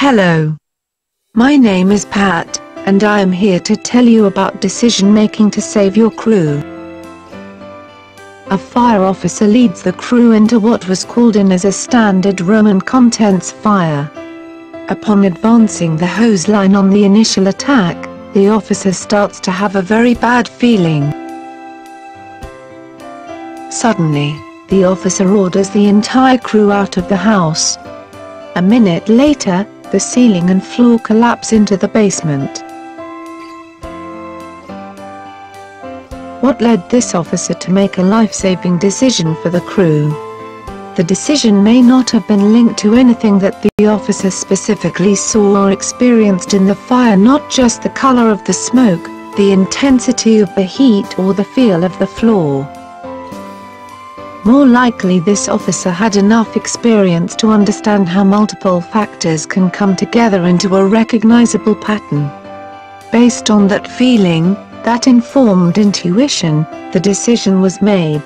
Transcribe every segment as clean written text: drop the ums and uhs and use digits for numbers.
Hello. My name is Pat, and I am here to tell you about decision-making to save your crew. A fire officer leads the crew into what was called in as a standard Roman contents fire. Upon advancing the hose line on the initial attack, the officer starts to have a very bad feeling. Suddenly, the officer orders the entire crew out of the house. A minute later, the ceiling and floor collapse into the basement. What led this officer to make a life-saving decision for the crew? The decision may not have been linked to anything that the officer specifically saw or experienced in the fire, not just the color of the smoke, the intensity of the heat or the feel of the floor. More likely, this officer had enough experience to understand how multiple factors can come together into a recognizable pattern. Based on that feeling, that informed intuition, the decision was made.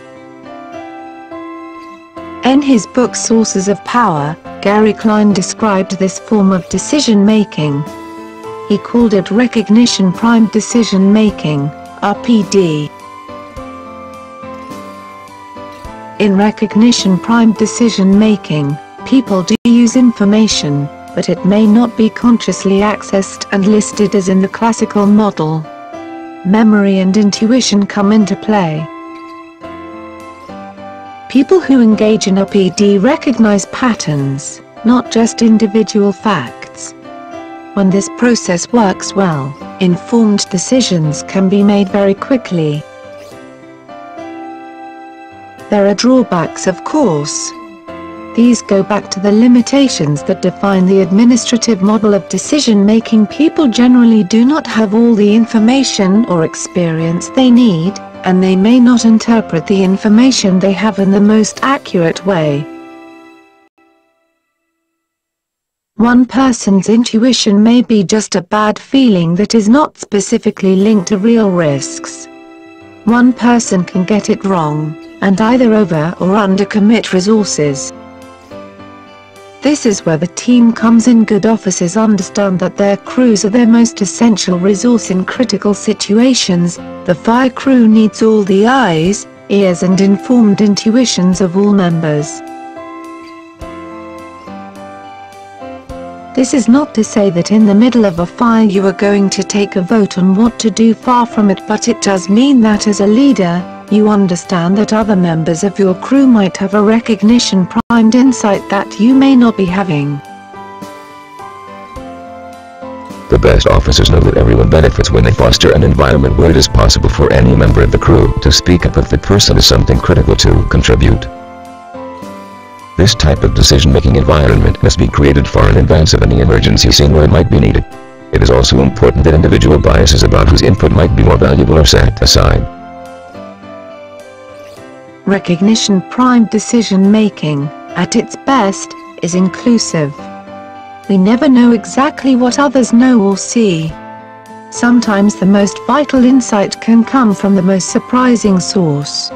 In his book Sources of Power, Gary Klein described this form of decision-making. He called it recognition primed decision-making, RPD. In recognition primed decision-making, people do use information, but it may not be consciously accessed and listed as in the classical model. Memory and intuition come into play. People who engage in RPD recognize patterns, not just individual facts. When this process works well, informed decisions can be made very quickly. There are drawbacks, of course. These go back to the limitations that define the administrative model of decision-making. People generally do not have all the information or experience they need, and they may not interpret the information they have in the most accurate way. One person's intuition may be just a bad feeling that is not specifically linked to real risks. One person can get it wrong, and either over or undercommit resources. This is where the team comes in. Good officers understand that their crews are their most essential resource in critical situations. The fire crew needs all the eyes, ears and informed intuitions of all members. This is not to say that in the middle of a fire you are going to take a vote on what to do, far from it, but it does mean that as a leader, you understand that other members of your crew might have a recognition primed insight that you may not be having. The best officers know that everyone benefits when they foster an environment where it is possible for any member of the crew to speak up if the person is something critical to contribute. This type of decision-making environment must be created far in advance of any emergency scene where it might be needed. It is also important that individual biases about whose input might be more valuable are set aside. Recognition primed decision-making, at its best, is inclusive. We never know exactly what others know or see. Sometimes the most vital insight can come from the most surprising source.